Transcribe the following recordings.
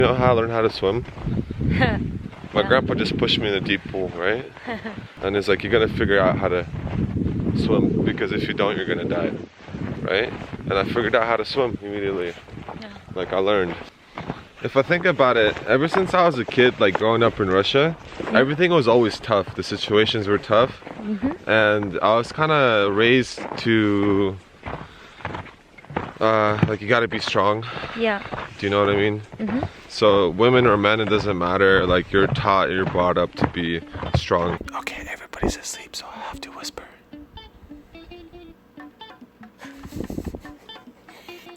You know how I learned how to swim? My Yeah. grandpa just pushed me in a deep pool, right? And it's like, you gotta figure out how to swim, because if you don't, you're gonna die, right? And I figured out how to swim immediately. Yeah. Like, I learned. If I think about it, ever since I was a kid, like growing up in Russia, everything was always tough. The situations were tough. And I was kind of raised to, like, you gotta be strong. Yeah. Do you know what I mean? So women or men, it doesn't matter. Like, you're taught, you're brought up to be strong. Okay, everybody's asleep, so I have to whisper.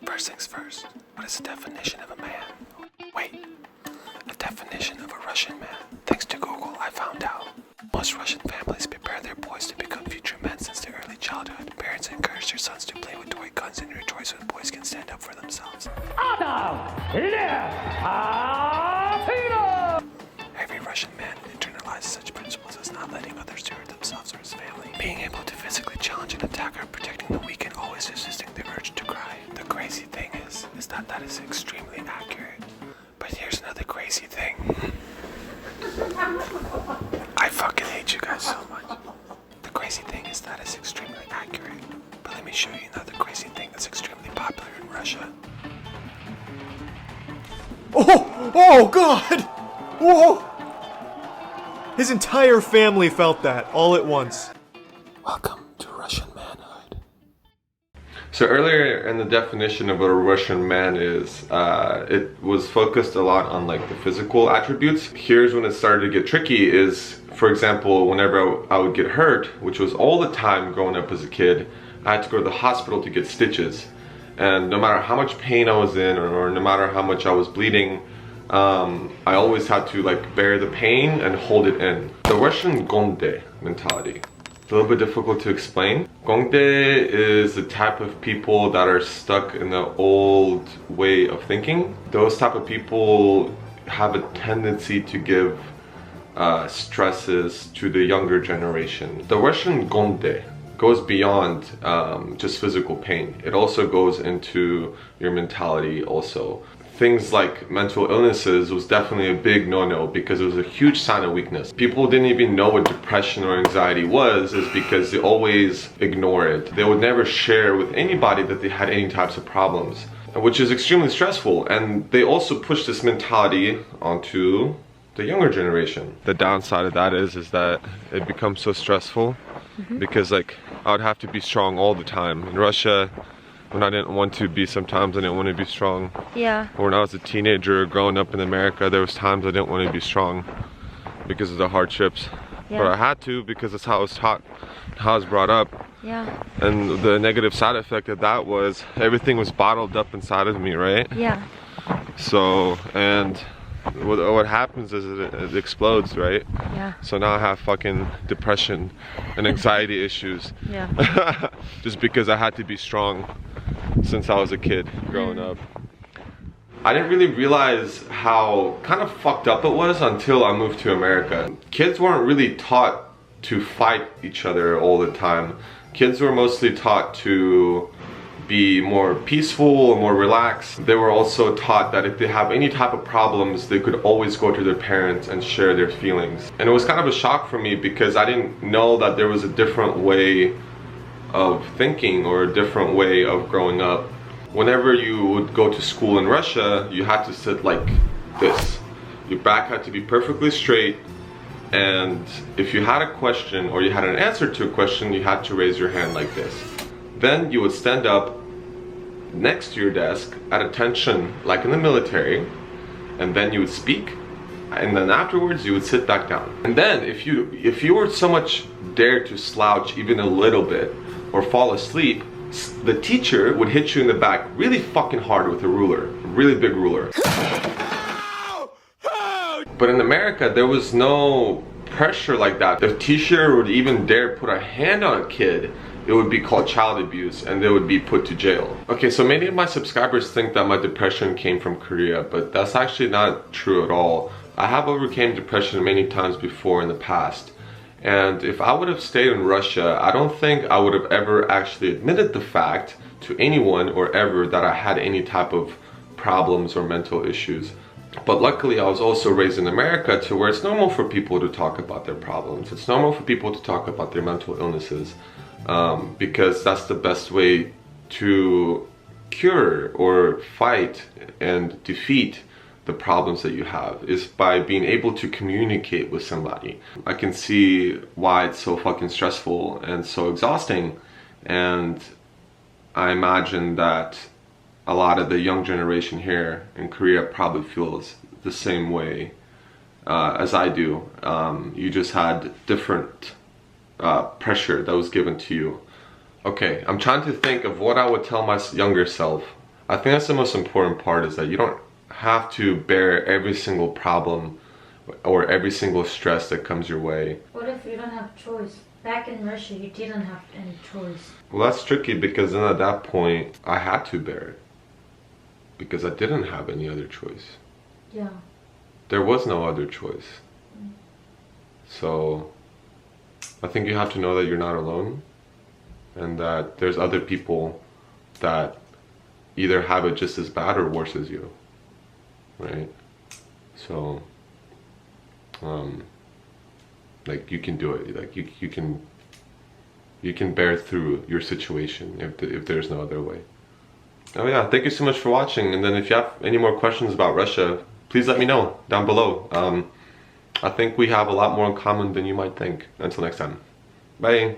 First things first, what is the definition of a man? Wait, a definition of a Russian man. Thanks to Google, I found out. Most Russian families prepare their boys to become future men since their early childhood. Parents encourage their sons to play with toy guns and rejoice when boys can stand up for themselves. Every Russian man internalizes such principles as not letting others hurt themselves or his family, being able to physically challenge an attacker, protecting the weak, and always resisting the urge to cry. The crazy thing is that is extremely accurate. But here's another crazy thing. I fucking hate you guys so much. The crazy thing is that is extremely accurate. But let me show you another crazy thing that's extremely popular in Russia. Oh God! Whoa! His entire family felt that all at once. Welcome to Russian manhood. So earlier in the definition of what a Russian man is, it was focused a lot on like the physical attributes. Here's when it started to get tricky is, for example, whenever I would get hurt, which was all the time growing up as a kid, I had to go to the hospital to get stitches. And no matter how much pain I was in, or no matter how much I was bleeding, I always had to like bear the pain and hold it in. The Russian gongdae mentality. It's a little bit difficult to explain. Gongdae is the type of people that are stuck in the old way of thinking. Those type of people have a tendency to give stresses to the younger generation. The Russian gongdae goes beyond just physical pain. It also goes into your mentality also. Things like mental illnesses was definitely a big no-no because it was a huge sign of weakness. People didn't even know what depression or anxiety was, is because they always ignore it. They would never share with anybody that they had any types of problems, which is extremely stressful. And they also push this mentality onto the younger generation. The downside of that is that it becomes so stressful because like I would have to be strong all the time. In Russia, when I didn't want to be, sometimes I didn't want to be strong. Yeah. Or when I was a teenager growing up in America, there was times I didn't want to be strong because of the hardships. Yeah. But I had to because that's how I was taught, how I was brought up. Yeah. And the negative side effect of that was everything was bottled up inside of me, right? Yeah. So, and what happens is it explodes, right? Yeah. So now I have fucking depression and anxiety issues. Yeah. Just because I had to be strong since I was a kid growing up. I didn't really realize how kind of fucked up it was until I moved to America. Kids weren't really taught to fight each other all the time. Kids were mostly taught to be more peaceful and more relaxed. They were also taught that if they have any type of problems, they could always go to their parents and share their feelings. And it was kind of a shock for me because I didn't know that there was a different way of thinking or a different way of growing up. Whenever you would go to school in Russia, you had to sit like this. Your back had to be perfectly straight, and if you had a question or you had an answer to a question, you had to raise your hand like this. Then you would stand up next to your desk at attention like in the military, and then you would speak, and then afterwards you would sit back down. And then if you were so much dare to slouch even a little bit or fall asleep, the teacher would hit you in the back really fucking hard with a ruler, a really big ruler. But in America, there was no pressure like that. If a teacher would even dare put a hand on a kid, it would be called child abuse and they would be put to jail. Okay, so many of my subscribers think that my depression came from Korea, but that's actually not true at all. I have overcame depression many times before in the past. And if I would have stayed in Russia, I don't think I would have ever actually admitted the fact to anyone or ever that I had any type of problems or mental issues. But luckily, I was also raised in America to where it's normal for people to talk about their problems. It's normal for people to talk about their mental illnesses, because that's the best way to cure or fight and defeat the problems that you have, is by being able to communicate with somebody. I can see why it's so fucking stressful and so exhausting, and I imagine that a lot of the young generation here in Korea probably feels the same way as I do. You just had different pressure that was given to you. Okay, I'm trying to think of what I would tell my younger self. I think that's the most important part, is that you don't have to bear every single problem or every single stress that comes your way. What if you don't have choice? Back in Russia, you didn't have any choice. Well, that's tricky, because then at that point, I had to bear it. Because I didn't have any other choice. Yeah. There was no other choice. So, I think you have to know that you're not alone, and that there's other people that either have it just as bad or worse as you, right? So, like, you can do it. Like, you can bear through your situation if there's no other way. Oh yeah, thank you so much for watching. And then if you have any more questions about Russia, please let me know down below. I think we have a lot more in common than you might think. Until next time, bye.